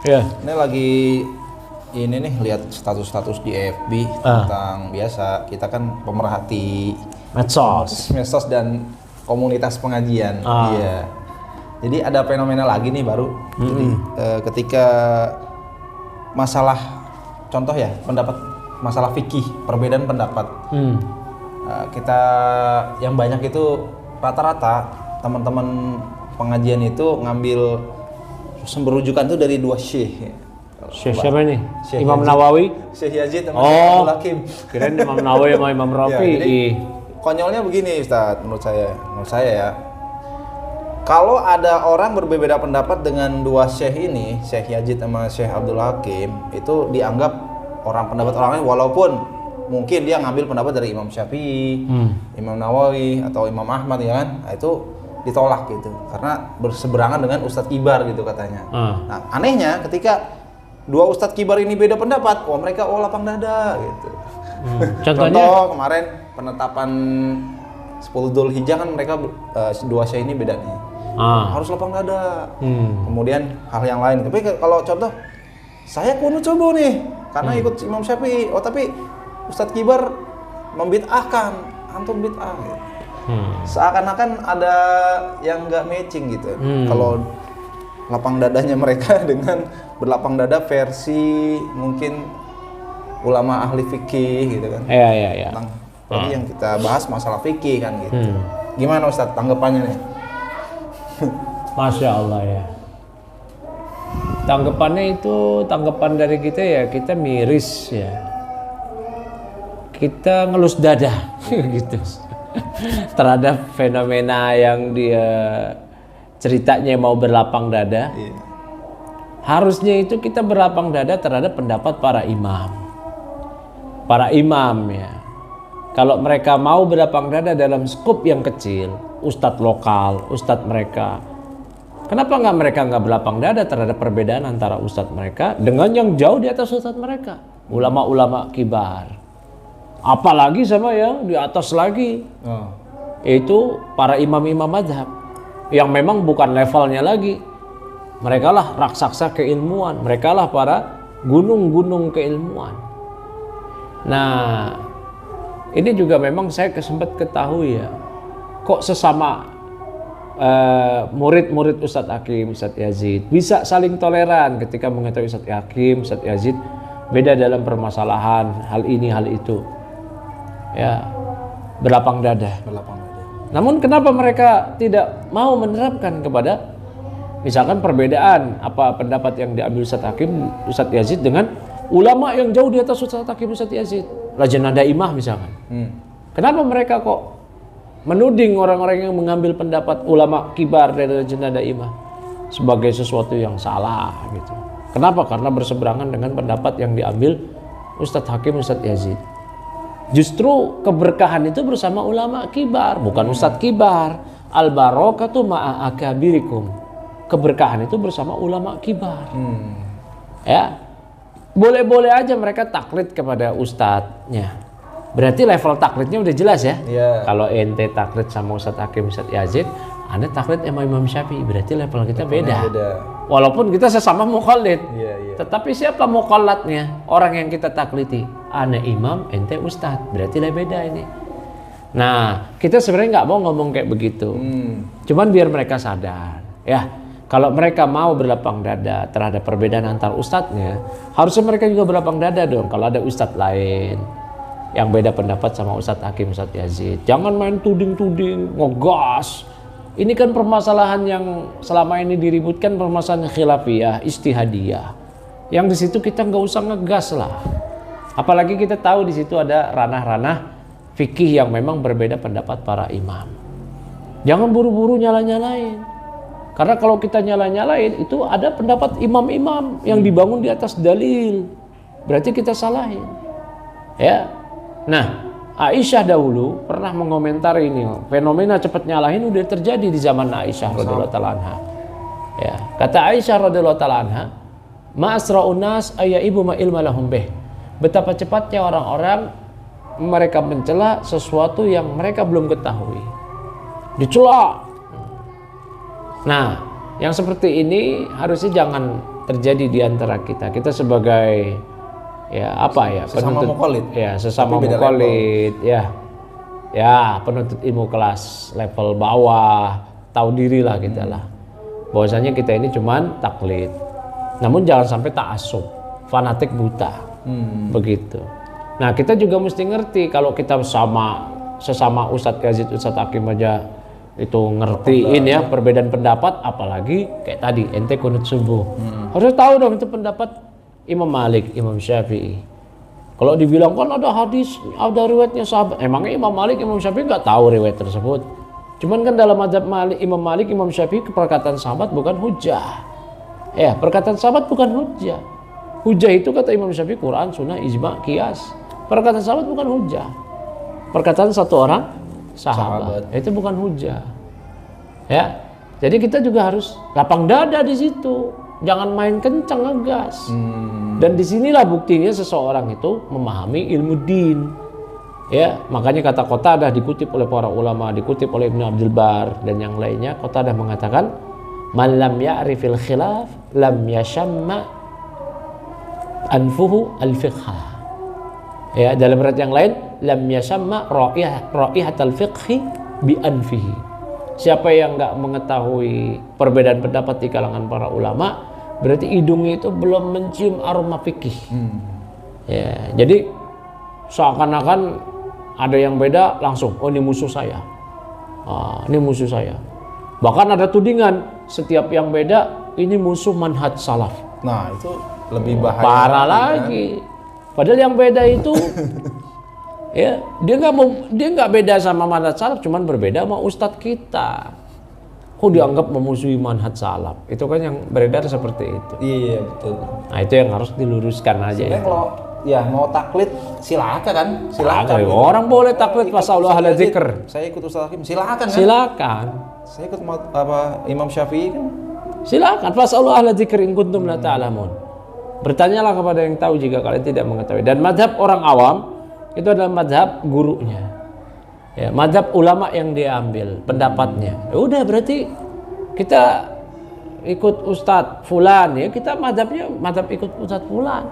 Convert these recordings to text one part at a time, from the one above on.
Ya. Ini lagi ini nih lihat status-status di FB tentang biasa kita kan pemerhati medsos dan komunitas pengajian. Iya. Jadi ada fenomena lagi nih baru. Jadi ketika masalah contoh ya masalah fikih, perbedaan pendapat. Kita yang banyak itu rata-rata teman-teman pengajian itu ngambil sumber rujukan itu dari dua syekh. Syekh siapa nih? Syekh Imam Yazid. Nawawi? Syekh Yazid sama Syekh Abdul Hakim. Kirain Imam Nawawi sama Imam Rafi. Ya, jadi konyolnya begini Ustadz, menurut saya ya. Kalau ada orang berbeda pendapat dengan dua syekh ini, Syekh Yazid sama Syekh Abdul Hakim, itu dianggap pendapat orang lain walaupun mungkin dia ngambil pendapat dari Imam Syafi'i, Imam Nawawi atau Imam Ahmad ya kan. Nah, itu ditolak gitu karena berseberangan dengan Ustadz Kibar gitu katanya. Nah, anehnya ketika dua Ustadz Kibar ini beda pendapat, mereka lapang dada gitu. Contohnya? Contoh kemarin penetapan 10 Dzulhijjah kan mereka dua syekh ini beda nih. Harus lapang dada. Kemudian hal yang lain. Tapi kalau contoh saya kunut subuh nih karena ikut Imam Syafi'i. Tapi Ustadz Kibar membid'ahkan, antum bid'ah gitu. Seakan-akan ada yang nggak matching gitu. Kalau lapang dadanya mereka dengan berlapang dada versi mungkin ulama ahli fikih gitu kan. Iya. Tadi yang kita bahas masalah fikih kan gitu. Gimana Ustadz tanggapannya nih? Masya Allah ya. Tanggapannya itu tanggapan dari kita ya, kita miris ya. Kita ngelus dada gitu. Terhadap fenomena yang dia ceritanya mau berlapang dada. Harusnya itu kita berlapang dada terhadap pendapat para imam. Para imam ya. Kalau mereka mau berlapang dada dalam skup yang kecil, ustadz lokal, ustadz mereka, kenapa mereka nggak berlapang dada terhadap perbedaan antara ustadz mereka dengan yang jauh di atas ustadz mereka, ulama-ulama kibar, apalagi sama yang di atas lagi, yaitu para imam-imam mazhab yang memang bukan levelnya lagi. Mereka lah raksasa keilmuan, mereka lah para gunung-gunung keilmuan. Nah, ini juga memang saya sempat ketahui ya, kok sesama murid-murid Ustadz Hakim, Ustadz Yazid bisa saling toleran ketika mengetahui Ustadz Hakim, Ustadz Yazid beda dalam permasalahan hal ini hal itu, ya berlapang dada. Namun kenapa mereka tidak mau menerapkan kepada misalkan perbedaan apa pendapat yang diambil Ustadz Hakim, Ustadz Yazid dengan ulama yang jauh di atas Ustadz Hakim, Ustadz Yazid, Lajnah Daimah misalkan. Kenapa mereka kok menuding orang-orang yang mengambil pendapat ulama kibar dari Lajnah Daimah sebagai sesuatu yang salah gitu? Kenapa? Karena berseberangan dengan pendapat yang diambil Ustadz Hakim, Ustadz Yazid. Justru keberkahan itu bersama ulama kibar, bukan Ustadz kibar. Al-barakatu ma'a akabirikum. Keberkahan itu bersama ulama kibar. Ya. Boleh-boleh aja mereka taklid kepada ustadznya. Berarti level taklidnya udah jelas ya. Kalau ente taklid sama Ustadz Hakim, Ustadz Yazid, ane taklid sama Imam Syafi'i, berarti level kita beda. Walaupun kita sesama mukallid. Tetapi siapa mukallatnya? Orang yang kita taklidi. Ane imam, ente ustadz, berarti lebih beda ini. Nah, kita sebenarnya nggak mau ngomong kayak begitu. Cuman biar mereka sadar, ya. Kalau mereka mau berlapang dada terhadap perbedaan antar ustadznya, harusnya mereka juga berlapang dada dong kalau ada ustadz lain yang beda pendapat sama Ustadz Hakim, Ustadz Yazid. Jangan main tuding-tuding, ngegas. Ini kan permasalahan yang selama ini diributkan, permasalahan khilafiyah, istihadiyah. Yang di situ kita nggak usah ngegas lah. Apalagi kita tahu di situ ada ranah-ranah fikih yang memang berbeda pendapat para imam. Jangan buru-buru nyala-nyalain. Karena kalau kita nyala-nyalain itu ada pendapat imam-imam yang dibangun di atas dalil. Berarti kita salahin. Ya. Nah, Aisyah dahulu pernah mengomentari ini. Fenomena cepat nyalahin udah terjadi di zaman Aisyah radhiyallahu taala anha. Ya, kata Aisyah radhiyallahu taala anha, "Ma'asra'un nas ayaibu ma ilma lahum bih." Betapa cepatnya orang-orang mereka mencela sesuatu yang mereka belum ketahui. Dicela. Nah, yang seperti ini harusnya terjadi di antara kita. Kita sebagai ya apa ya, sesama muqallid. Ya, sesama Tapi beda muqallid ya. Ya, penuntut ilmu kelas level bawah, tahu diri lah kita lah. Bahwasanya kita ini cuman taklid. Namun jangan sampai ta'assub, fanatik buta. Begitu. Nah, kita juga mesti ngerti kalau kita sesama Ustadz Yazid, Ustadz Hakim aja itu ngertiin ya perbedaan pendapat, apalagi kayak tadi ente kunut subuh. Harus tahu dong itu pendapat Imam Malik, Imam Syafi'i. Kalau dibilang kan ada hadis, ada riwayatnya sahabat. Emangnya Imam Malik, Imam Syafi'i nggak tahu riwayat tersebut? Cuman kan dalam mazhab Imam Malik, Imam Syafi'i perkataan sahabat bukan hujah. Ya, perkataan sahabat bukan hujah. Hujah itu kata Imam Syafi'i Quran, Sunnah, Ijma, Qiyas. Perkataan sahabat bukan hujah. Perkataan satu orang sahabat. Itu bukan hujah. Ya. Jadi kita juga harus lapang dada di situ. Jangan main kencang ngegas. Dan disinilah buktinya seseorang itu memahami ilmu din. Ya, makanya kata Qatadah dikutip oleh para ulama, dikutip oleh Ibnu Abdul Bar dan yang lainnya. Qatadah mengatakan, "Man lam ya'rifil khilaf lam yashamma anfuhu al-fiqha." Ya, dalam riwayat yang lain, "Lam yashamma ra'ihatal fiqhi bi anfihi." Siapa yang enggak mengetahui perbedaan pendapat di kalangan para ulama, berarti hidungnya itu belum mencium aroma fikih. Ya, jadi seakan-akan ada yang beda langsung, oh ini musuh saya. Ini musuh saya. Bahkan ada tudingan, setiap yang beda ini musuh manhaj salaf. Nah, itu lebih bahaya. Parah lagi. Padahal yang beda itu ya, dia nggak beda sama manhaj salaf, cuman berbeda sama ustadz kita. Kok dianggap memusuhi manhaj salaf? Itu kan yang beredar seperti itu. Iya, betul. Nah, itu yang harus diluruskan aja. Sebenarnya kalau ya mau taklid silakan kan? Silakan. Orang boleh taklid fasallu ahla dzikr. Saya ikut Ustaz Hakim, silakan kan? Silakan. Saya ikut Imam Syafi'i kan? Silakan fasallu ahla dzikr in kuntum la ta'lamun. Bertanyalah kepada yang tahu jika kalian tidak mengetahui. Dan mazhab orang awam itu adalah mazhab gurunya. Ya, mazhab ulama yang dia ambil pendapatnya. Ya udah, berarti kita ikut Ustadz Fulan ya, kita mazhab ikut Ustadz Fulan.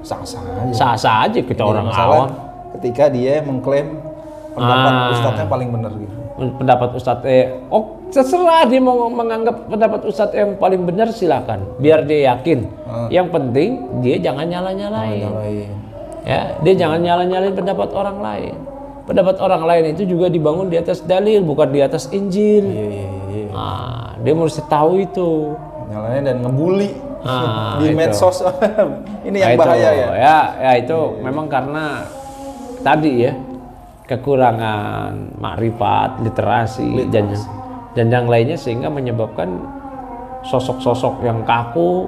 Sah-sah aja. Sah-sah aja, kita Jadi orang masalah awam. Ketika dia mengklaim pendapat Ustadznya paling benar gitu. Pendapat Ustadz terserah dia mau menganggap pendapat Ustadz yang paling benar, silakan. Biar dia yakin. Yang penting dia jangan nyala-nyalain. Ya, dia jangan nyala-nyalain pendapat orang lain. Pendapat orang lain itu juga dibangun di atas dalil, bukan di atas Injil. Iya. Nah, dia mesti tahu itu. Nyalain dan ngebully di itu. medsos. Ini yang bahaya ya. Ya itu memang karena tadi ya, kekurangan makrifat, literasi. Dan yang lainnya, sehingga menyebabkan sosok-sosok yang kaku,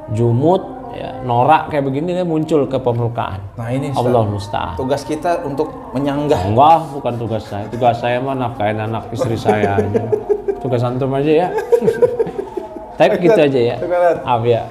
jumut, ya, norak kayak begini dia muncul ke permukaan. Nah ini Allah musta'an. Tugas kita untuk menyanggah. Enggak, bukan tugas saya. Tugas saya mah nafkahin anak istri saya aja. Tugas antum aja ya. Tapi gitu aja ya. Maaf ya.